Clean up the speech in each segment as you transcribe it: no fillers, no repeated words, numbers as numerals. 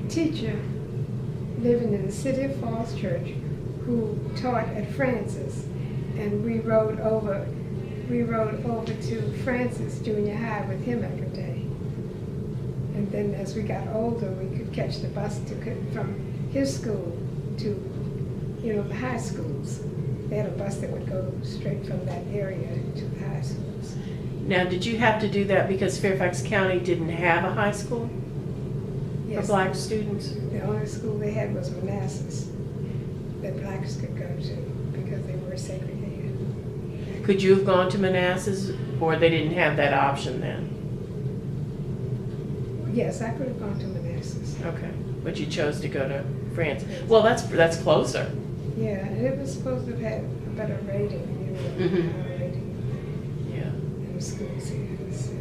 teacher living in the city of Falls Church who taught at Francis, and we rode over to Francis Junior High with him every day. And then as we got older, we could catch the bus from his school to, the high schools. They had a bus that would go straight from that area to the high schools. Now, did you have to do that because Fairfax County didn't have a high school for black students? The only school they had was Manassas that blacks could go to because they were segregated. Could you have gone to Manassas, or they didn't have that option then? Yes, I could have gone to Manassas. Okay, but you chose to go to Francis. Well, that's closer. Yeah, and it was supposed to have had a better rating, Mhm. rating Yeah. in the schools here. So.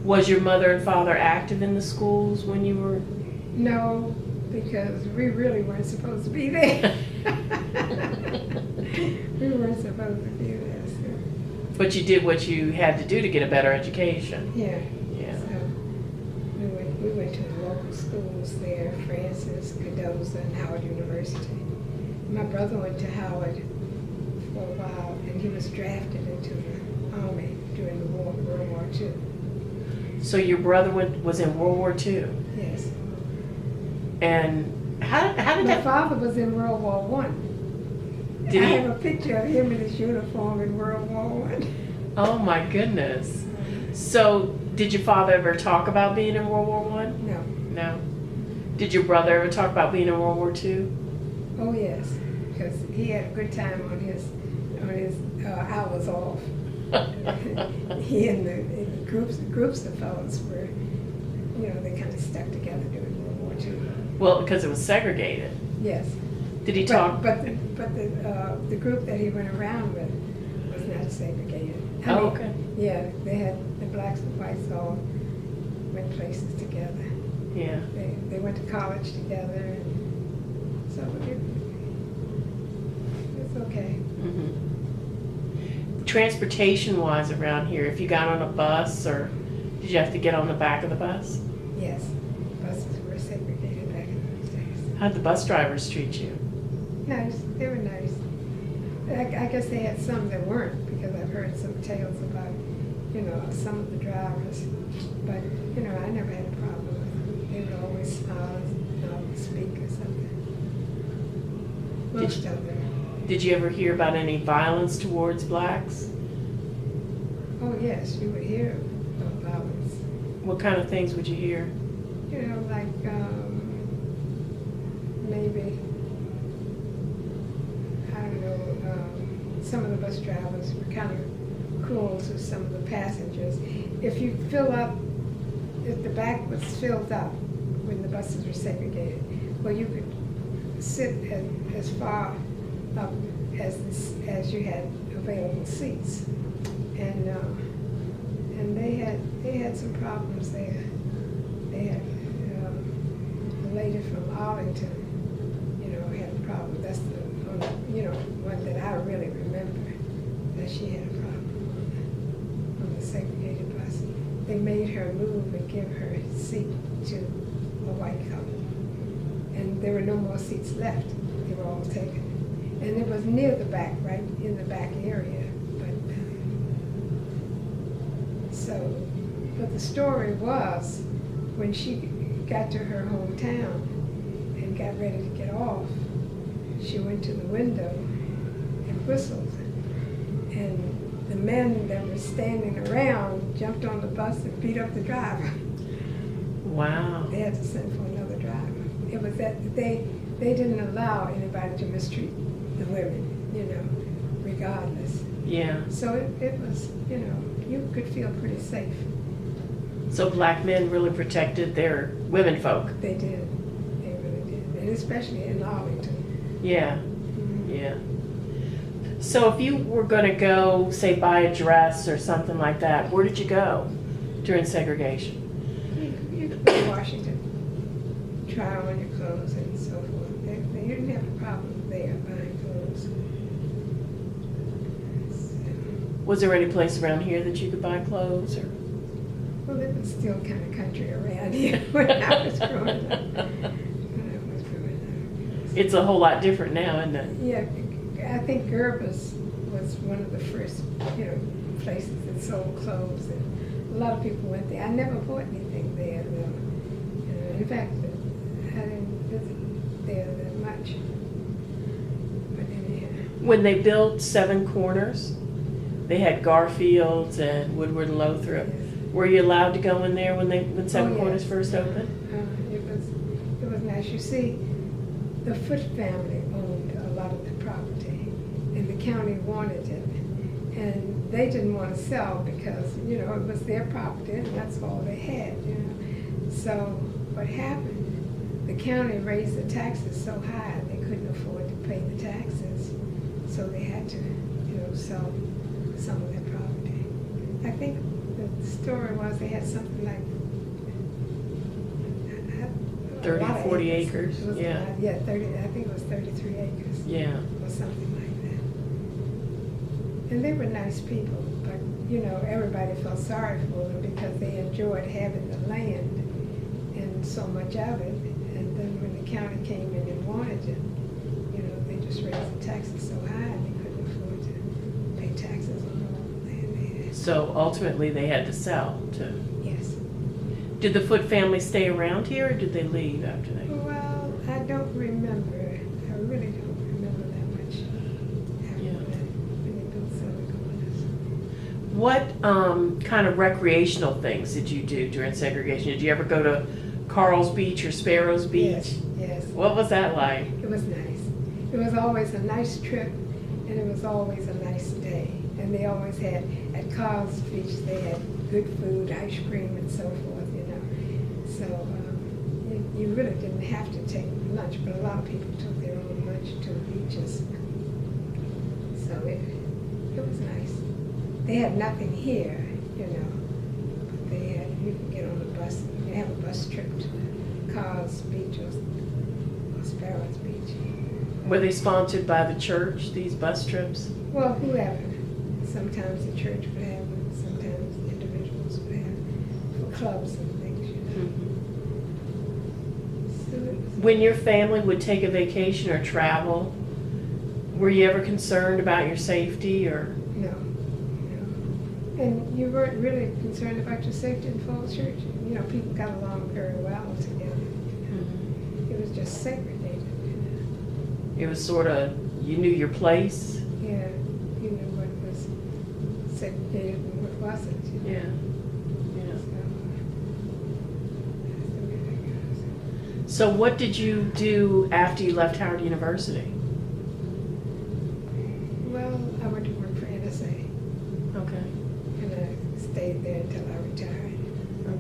Was your mother and father active in the schools when you were? No, because we really weren't supposed to be there. We weren't supposed to be there. So. But you did what you had to do to get a better education. Yeah. Yeah. So we went to the local schools there, Francis, Cardozo, and Howard University. My brother went to Howard for a while, and he was drafted into the Army during the war, World War II. So your brother was in World War II? Yes. And how did My that? father was in World War I. Did I he? have a picture of him in his uniform in World War I. Oh my goodness. So did your father ever talk about being in World War I? No. No. Did your brother ever talk about being in World War II? Oh yes, because he had a good time on his hours off. He and the groups of fellows were, they kind of stuck together during World War II. Well, because it was segregated. Yes. Did he talk? But the group that he went around with was not segregated. Okay. Yeah, they had the blacks and whites all went places together. Yeah. They went to college together, and so it's okay. Mm-hmm. Transportation-wise around here, if you got on a bus, or did you have to get on the back of the bus? Yes, buses were segregated back in those days. How'd the bus drivers treat you? Nice, they were nice. I guess they had some that weren't, because I've heard some tales about, some of the drivers. But, I never had a problem with them. They would always smile and speak or something. Most of them. Did you ever hear about any violence towards blacks? Oh, yes, you would hear of violence. What kind of things would you hear? Like maybe, I don't know, some of the bus drivers were kind of cruel to some of the passengers. If the back was filled up when the buses were segregated, well, you could sit as far up as you had available seats, and they had some problems there. They had a lady from Arlington, had a problem. That's the only, one that I really remember that she had a problem on the segregated bus. They made her move and give her a seat to a white couple, and there were no more seats left. They were all taken, and it was near the back, right in the back area. But the story was, when she got to her hometown and got ready to get off, she went to the window and whistled. And the men that were standing around jumped on the bus and beat up the driver. Wow. They had to send for another driver. It was that they didn't allow anybody to mistreat the women, regardless. Yeah. So it was, you could feel pretty safe. So black men really protected their women folk. They did. They really did. And especially in Arlington. Yeah. Mm-hmm. Yeah. So if you were going to go, say, buy a dress or something like that, where did you go during segregation? You could go to Washington, try on your clothes and so forth. They didn't have a problem there buying clothes. Was there any place around here that you could buy clothes? Or? Well, it was still kind of country around here when I was growing up. It's a whole lot different now, isn't it? Yeah, I think Gerber's was one of the first, places that sold clothes, and a lot of people went there. I never bought anything there, though. In fact, I didn't visit there that much. But anyhow. When they built Seven Corners, they had Garfield's and Woodward and Lothrop. Yes. Were you allowed to go in there when Seven Corners Yes. first opened? It was nice. You see, the Foote family owned a lot of the property, and the county wanted it. And they didn't want to sell because, it was their property and that's all they had, So what happened, the county raised the taxes so high they couldn't afford to pay the taxes. So they had to, sell some of their property. I think the story was they had something like 30, 40 acres. It was Yeah. a lot. Yeah, 30, I think it was 33 acres. Yeah. Or something like that. And they were nice people, but, everybody felt sorry for them because they enjoyed having the land and so much of it. And then when the county came in and wanted it, they just raised the taxes so high and they couldn't afford to pay taxes on all the land they had. So ultimately they had to sell too. Yes. Did the Foote family stay around here or did they leave after they? Well, I don't remember. I really don't remember that much after Yeah. that, when they built Seven Corners. What kind of recreational things did you do during segregation? Did you ever go to Carl's Beach or Sparrows Beach? Yes, yes. What was that like? It was nice. It was always a nice trip, and it was always a nice day. And they always had, at Carl's Beach, they had good food, ice cream, and so forth, So you really didn't have to take lunch, but a lot of people took their own lunch to the beaches. So it was nice. They had nothing here, but they had, you could get on a bus, they have a bus trip to Carl's Beach or Sparrows Beach. Were they sponsored by the church, these bus trips? Well, whoever. Sometimes the church would have them, sometimes individuals would have for clubs and things, So it was, When your family would take a vacation or travel, were you ever concerned about your safety or? no. And you weren't really concerned about your safety in Falls Church. People got along very well together. It was just segregated. It was sort of, you knew your place? Yeah, you knew what was segregated and what wasn't. Yeah. So what did you do after you left Howard University? Well, I went to work for NSA, Okay. and I stayed there until I retired.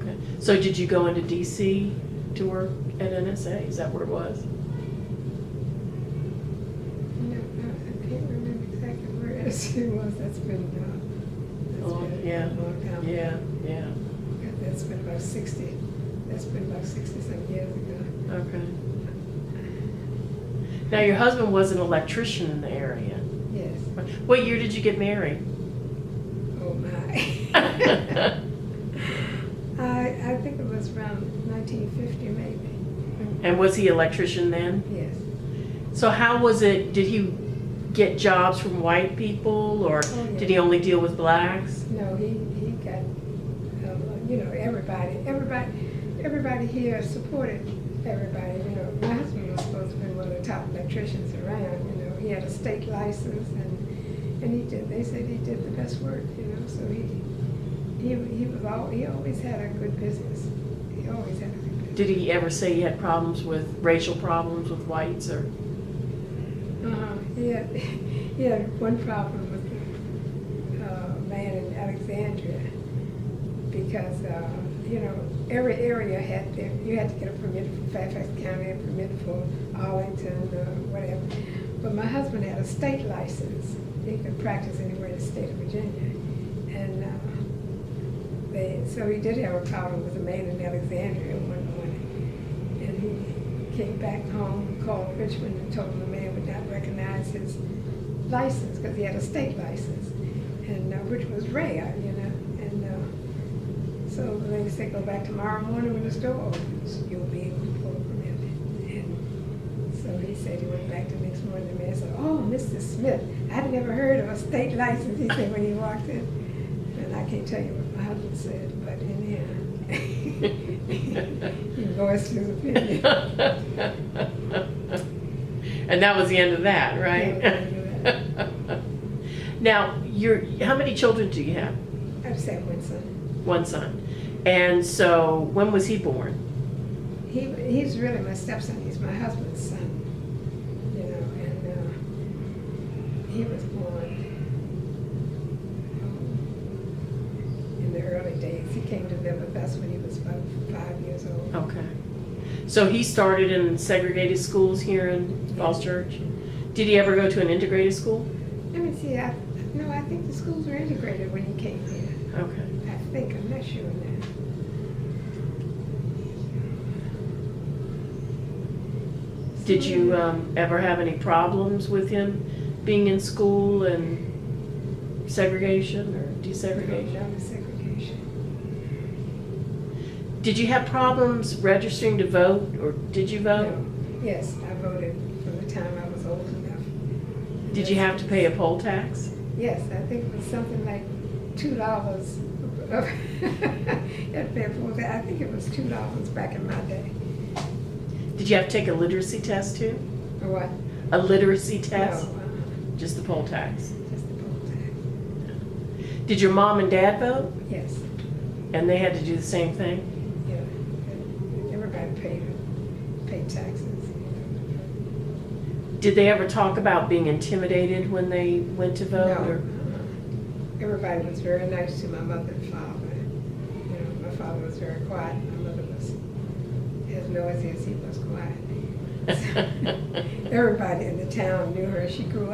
Okay. So did you go into DC to work at NSA? Is that where it was? No, I can't remember exactly where NSA was. That's been a long time. Yeah. That's been about 60. That's been about 60-some years ago. Okay. Now your husband was an electrician in the area. Yes. What year did you get married? Oh my. I think it was around 1950 maybe. And was he an electrician then? Yes. So how was it, did he get jobs from white people or Oh, yeah. did he only deal with blacks? No, he got, everybody here supported everybody. My husband was supposed to be one of the top electricians around. He had a state license, and he did. They said he did the best work. So he always had a good business. He always had a good business. Did he ever say he had problems with racial problems with whites or? He had one problem with the man in Alexandria because every area you had to get a permit for Fairfax County, a permit for Arlington, whatever. But my husband had a state license. He could practice anywhere in the state of Virginia, and so he did have a problem with a man in Alexandria one morning, and he came back home, called Richmond, and told him the man would not recognize his license because he had a state license, and which was rare, and so they said, go back tomorrow morning when the store opens, you'll be able to pull a permit. And so he said he one of the men said, "Oh, Mr. Smith, I'd never heard of a state license," he said when he walked in. And I can't tell you what my husband said, but anyhow, he voiced his opinion. And that was the end of that, right? That was the end of that. Now, how many children do you have? I just have one son. One son. And so, when was he born? He's really my stepson. He's my husband's son. You know, and he was born in the early days. He came to live with us when he was about 5 years old. Okay. So he started in segregated schools here in Falls Church? Did he ever go to an integrated school? Let me see. No, I think the schools were integrated when he came here. Okay. I think. I'm not sure on that. Did you ever have any problems with him being in school and segregation or desegregation? No segregation. Did you have problems registering to vote, or did you vote? No. Yes, I voted from the time I was old enough. Did you have to pay a poll tax? Yes, I think it was something like $2. I think it was $2 back in my day. Did you have to take a literacy test too? Or what? A literacy test? No, Just the poll tax. just the poll tax. Did your mom and dad vote? Yes, And they had to do the same thing? yeah. Everybody paid taxes. Did they ever talk about being intimidated when they went to vote? No. Or? Everybody was very nice to my mother and father. You know, my father was very quiet. My mother was as noisy as he was quiet. Everybody in the town knew her. She grew up